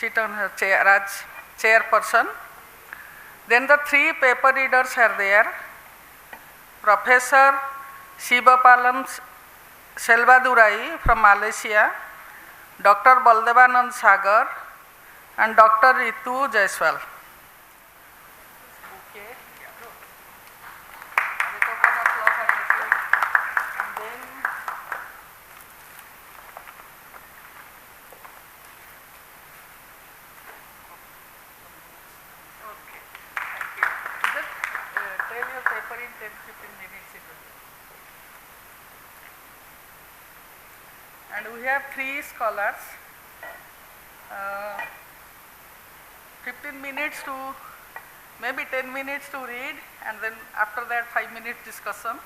sit on her chair as chairperson. Then the three paper readers are there. Professor Sivapalan Selvadurai from Malaysia, Dr. Baldevanand Sagar, and Dr. Ritu Jaiswal. And we have three scholars, 15 minutes to, maybe 10 minutes to read, and then after that 5 minutes discussion.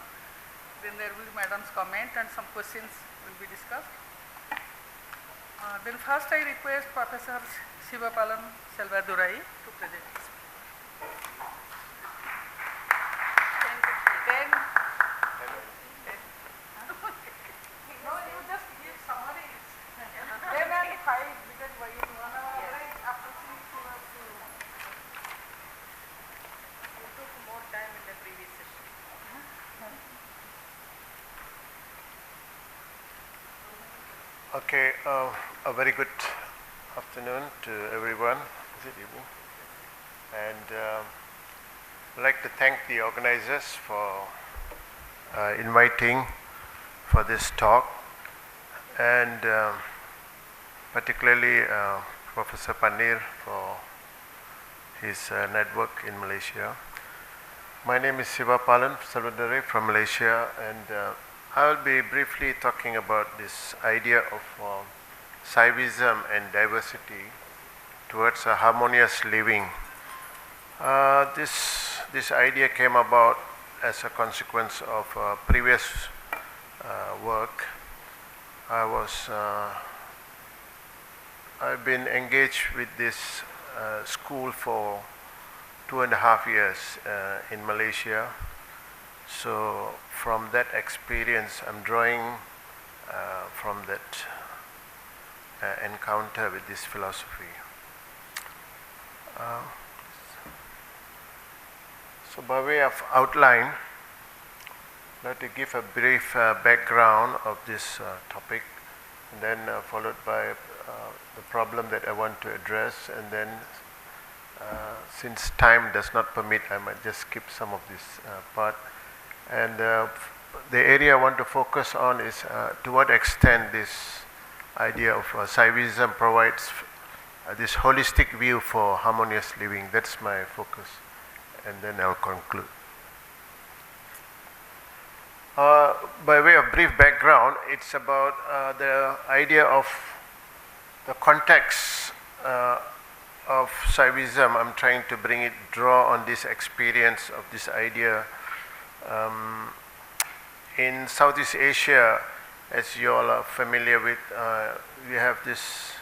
Then there will be madam's comment and some questions will be discussed. Then first I request Professor Sivapalan Selvadurai to present his speech. 10. No, you just give summaries. 10 and 5 because in 1 hour, right, after 6 you have to. You took more time in the previous session. Okay, a very good afternoon to everyone. Is it evening? And I'd like to thank the organizers for inviting for this talk, and particularly Professor Panir for his network in Malaysia. My name is Sivapalan Selvadurai from Malaysia, and I will be briefly talking about this idea of Saivism and diversity towards a harmonious living. This idea came about as a consequence of previous work. I've been engaged with this school for 2.5 years in Malaysia. So from that experience, I'm drawing from that encounter with this philosophy. So by way of outline, I'd like to give a brief background of this topic, and then followed by the problem that I want to address, and then since time does not permit, I might just skip some of this part. And the area I want to focus on is to what extent this idea of Saivism provides this holistic view for harmonious living. That's my focus, and then I'll conclude. By way of brief background, it's about the idea of the context of Saivism. I'm trying to draw on this experience of this idea. In Southeast Asia, as you all are familiar with, we have this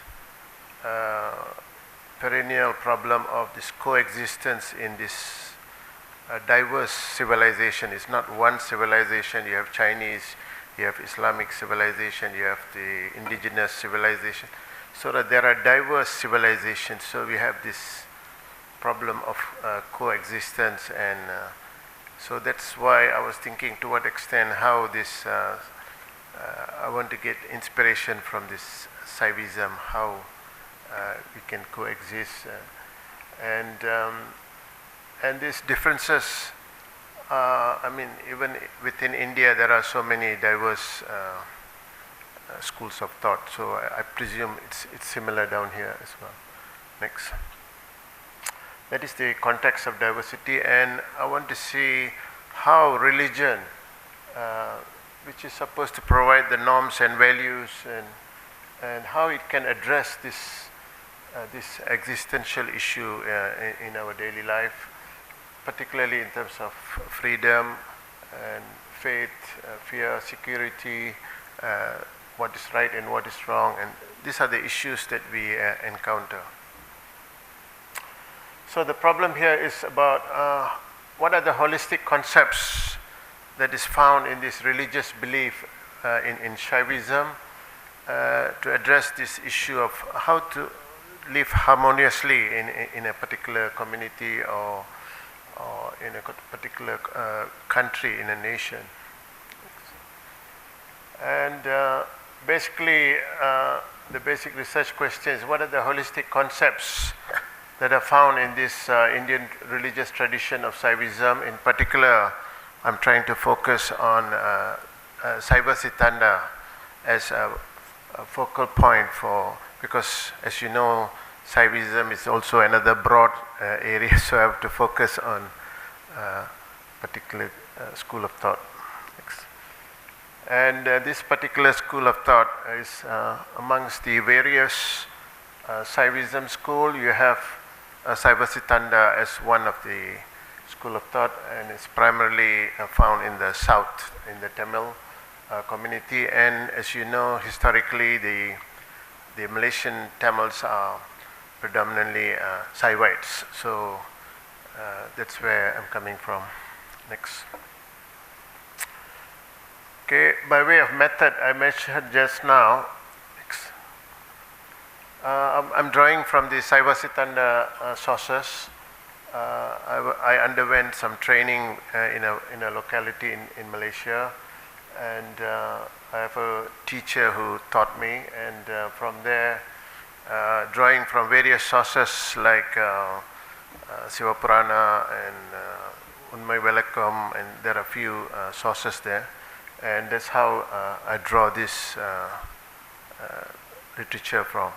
perennial problem of this coexistence in this diverse civilization. It's not one civilization. You have Chinese, you have Islamic civilization, you have the indigenous civilization. So that there are diverse civilizations. So we have this problem of coexistence, and so that's why I was thinking to what extent how this, I want to get inspiration from this Saivism, how we can coexist, and these differences, I mean, even within India there are so many diverse schools of thought, so I presume it's similar down here as well. Next. That is the context of diversity, and I want to see how religion, which is supposed to provide the norms and values, and how it can address this existential issue in our daily life, particularly in terms of freedom and faith, fear, security, what is right and what is wrong, and these are the issues that we encounter. So the problem here is about what are the holistic concepts that is found in this religious belief in Saivism to address this issue of how to live harmoniously in a particular community or in a particular country, in a nation. And basically, the basic research question is, what are the holistic concepts that are found in this Indian religious tradition of Saivism? In particular, I'm trying to focus on Saivasitanda as a focal point because as you know, Saivism is also another broad area, so I have to focus on particular school of thought. Next. And this particular school of thought is amongst the various Saivism school. You have Saivasitanda as one of the school of thought, and it's primarily found in the south, in the Tamil community. And as you know, historically, the Malaysian Tamils are predominantly Saivites. So that's where I'm coming from. Next. Okay, by way of method, I mentioned just now, I'm drawing from the Saivasitanda sources. I underwent some training in a locality in Malaysia, and I have a teacher who taught me, and from there, drawing from various sources like Sivapalan and Unmai Velakam, and there are a few sources there, and that's how I draw this literature from,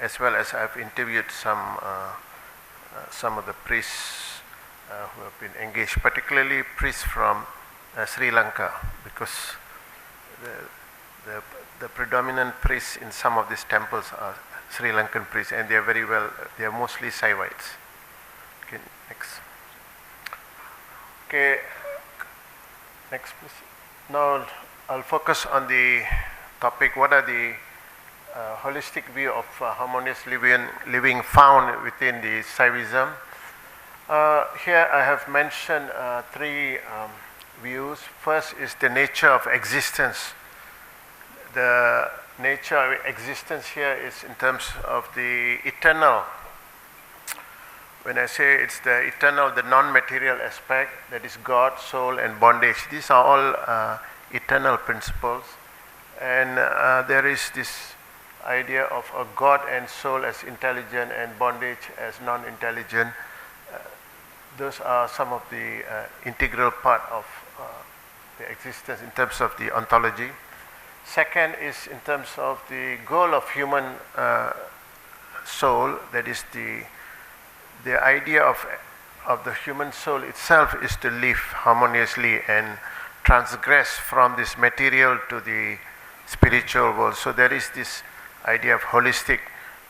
as well as I've interviewed some of the priests who have been engaged, particularly priests from Sri Lanka, because the predominant priests in some of these temples are Sri Lankan priests, and they are mostly Saivites. Okay, next. Okay, next please. Now I'll focus on the topic, what are the holistic view of harmonious living found within the Saivism. Here I have mentioned three views. First is the nature of existence. The nature of existence here is in terms of the eternal. When I say it's the eternal, the non-material aspect, that is God, soul, and bondage. These are all eternal principles. And there is this idea of a God and soul as intelligent and bondage as non-intelligent. Those are some of the integral part of the existence in terms of the ontology. Second is in terms of the goal of human soul, that is the idea of the human soul itself is to live harmoniously and transgress from this material to the spiritual world. So there is this idea of holistic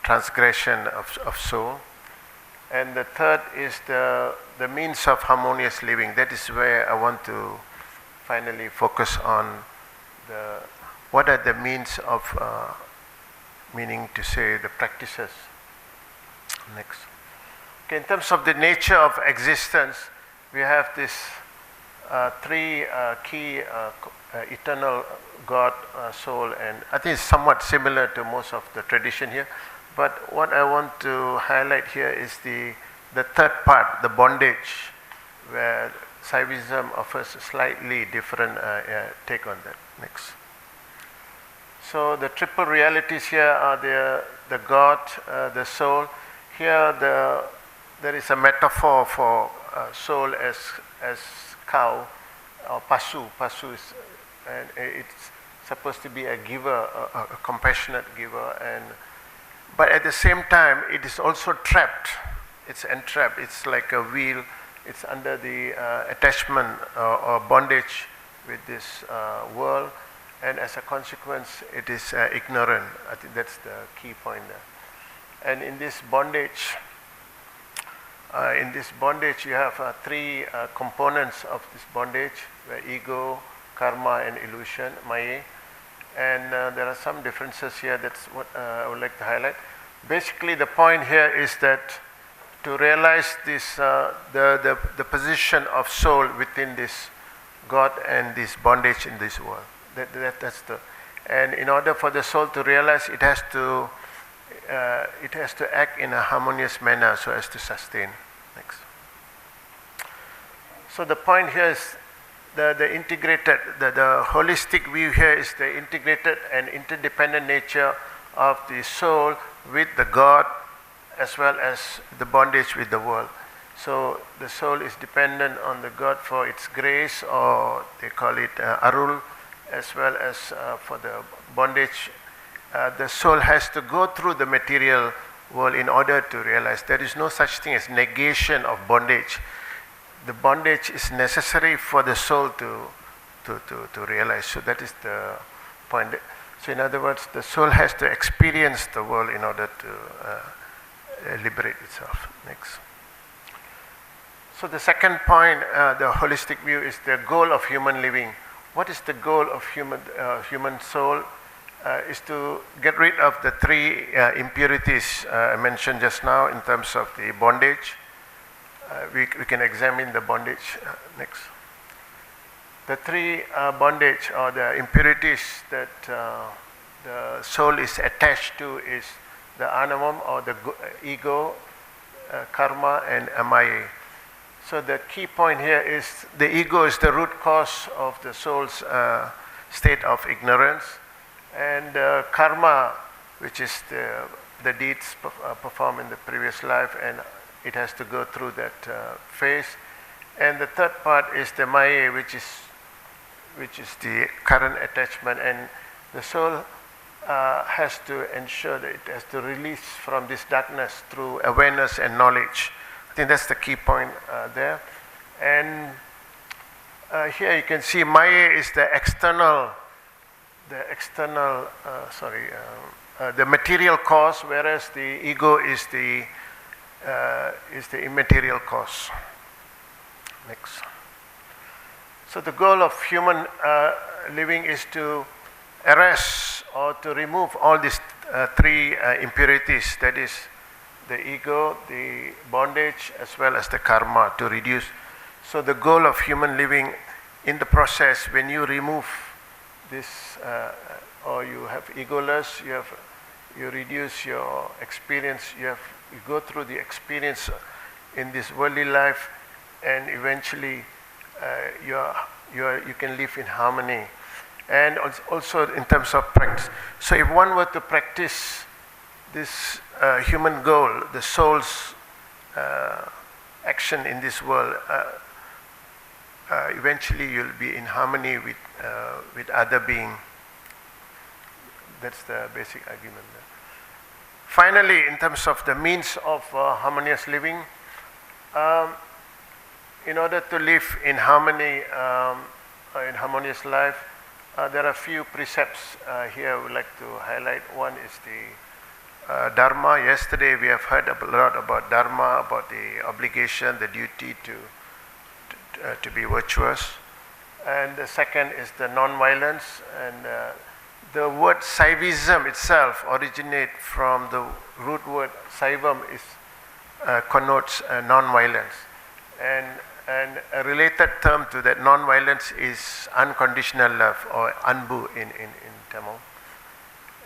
transgression of soul. And the third is the means of harmonious living. That is where I want to finally focus on what are the means of, meaning to say the practices. Next. Okay, in terms of the nature of existence, we have this three key eternal God, soul, and I think it's somewhat similar to most of the tradition here. But what I want to highlight here is the third part, the bondage, where Saivism offers a slightly different take on that. Next. So the triple realities here are the God, the soul. Here there is a metaphor for soul as cow or pasu. Pasu is, and it's supposed to be a giver, a compassionate giver, but at the same time it is also trapped. It's entrapped. It's like a wheel. It's under the attachment or bondage with this world, and as a consequence, it is ignorant. I think that's the key point there. And in this bondage, you have three components of this bondage: ego, karma, and illusion, maya. And there are some differences here. That's what I would like to highlight. Basically, the point here is that to realize this, the position of soul within this God and this bondage in this world. And in order for the soul to realize, it has to it has to act in a harmonious manner so as to sustain. Next. So the point here is the integrated, the holistic view here is the integrated and interdependent nature of the soul with the God as well as the bondage with the world. So the soul is dependent on the God for its grace, or they call it arul, as well as for the bondage. The soul has to go through the material world in order to realize there is no such thing as negation of bondage. The bondage is necessary for the soul to realize. So that is the point. So in other words, the soul has to experience the world in order to liberate itself. Next. So the second point, the holistic view, is the goal of human living. What is the goal of human soul? Is to get rid of the three impurities I mentioned just now in terms of the bondage. We can examine the bondage next. The three bondage or the impurities that the soul is attached to is the anamam or the ego, karma, and maya. So the key point here is the ego is the root cause of the soul's state of ignorance, and karma, which is the deeds performed in the previous life, and it has to go through that phase. And the third part is the maya, which is the current attachment, and the soul has to ensure that it has to release from this darkness through awareness and knowledge. I think that's the key point there. And here you can see maya is the material cause, whereas the ego is the immaterial cause. Next. So the goal of human living is to arrest or to remove all these three impurities, that is the ego, the bondage, as well as the karma, to reduce. So the goal of human living in the process, when you remove this or you have egoless, you reduce your experience, you go through the experience in this worldly life, and eventually you can live in harmony. And also in terms of practice. So if one were to practice this human goal, the soul's action in this world, eventually you'll be in harmony with other being. That's the basic argument there. Finally, in terms of the means of harmonious living, in order to live in harmony, in harmonious life, there are a few precepts here I would like to highlight. One is the Dharma. Yesterday we have heard a lot about Dharma, about the obligation, the duty to be virtuous. And the second is the non-violence. And the word Saivism itself originates from the root word Saivam, connotes non-violence. And a related term to that non-violence is unconditional love, or anbu in Tamil.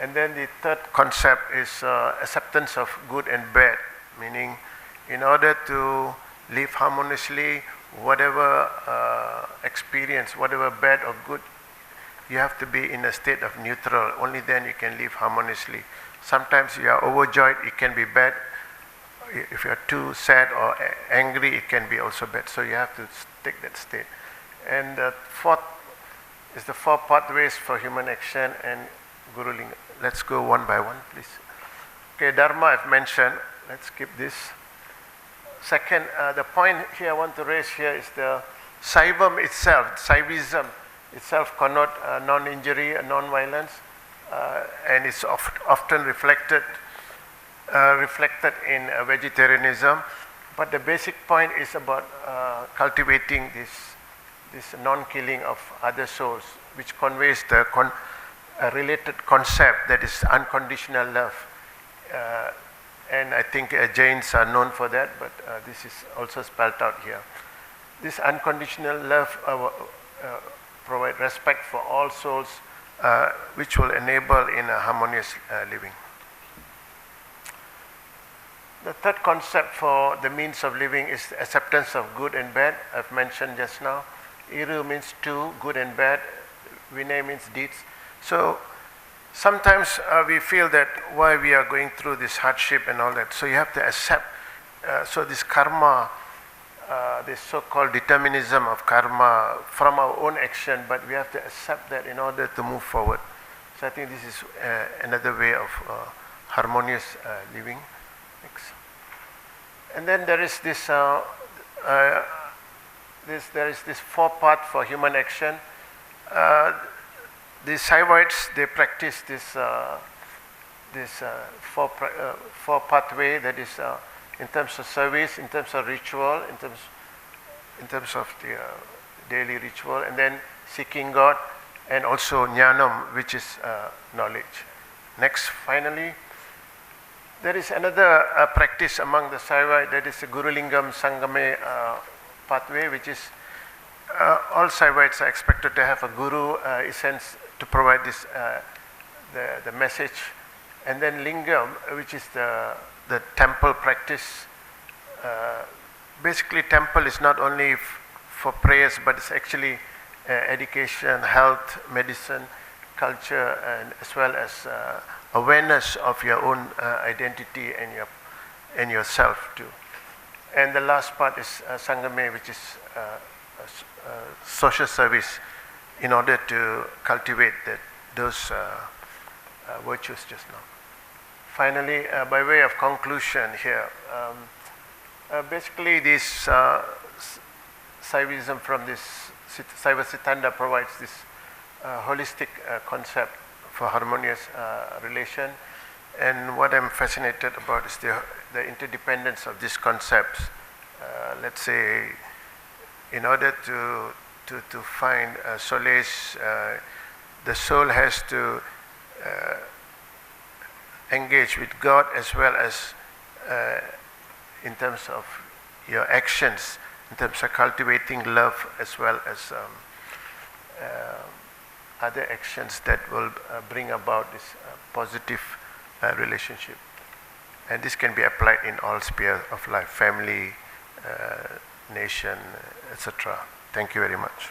And then the third concept is acceptance of good and bad, meaning in order to live harmoniously, whatever experience, whatever bad or good, you have to be in a state of neutral. Only then you can live harmoniously. Sometimes you are overjoyed, it can be bad. If you are too sad or angry, it can be also bad. So you have to take that state. And the fourth is the four pathways for human action and Guru Linga. Let's go one by one, please. Okay, Dharma I've mentioned. Let's skip this. Second, the point here I want to raise here is the Saivam itself, Saivism itself connote non-injury and non-violence, and it's often reflected in vegetarianism. But the basic point is about cultivating this non-killing of other souls, which conveys the related concept that is unconditional love. And I think Jains are known for that, but this is also spelled out here. This unconditional love provide respect for all souls, which will enable in a harmonious living. The third concept for the means of living is acceptance of good and bad. I've mentioned just now. Iru means two, good and bad. Vinay means deeds. So sometimes we feel that why we are going through this hardship and all that. So you have to accept. So this karma, this so-called determinism of karma from our own action, but we have to accept that in order to move forward. So I think this is another way of harmonious living. Next. And then there is this, there is this four-path for human action. The Saivites, they practice this four pathway, that is in terms of service, in terms of ritual, in terms of the daily ritual, and then seeking God, and also jnanam, which is knowledge. Next, finally, there is another practice among the Saivite, that is the Gurulingam Sangame pathway, which is all Saivites are expected to have a guru, essence, to provide this the message, and then Lingam, which is the temple practice. Basically, temple is not only for prayers, but it's actually education, health, medicine, culture, and as well as awareness of your own identity and yourself too. And the last part is Sangame, which is social service, in order to cultivate those virtues just now. Finally, by way of conclusion here, basically this Saivism from this Saiva Siddhanta provides this holistic concept for harmonious relation, and what I'm fascinated about is the interdependence of these concepts. Let's say, in order to find solace, the soul has to engage with God, as well as in terms of your actions, in terms of cultivating love, as well as other actions that will bring about this positive relationship. And this can be applied in all spheres of life, family, nation, etc. Thank you very much.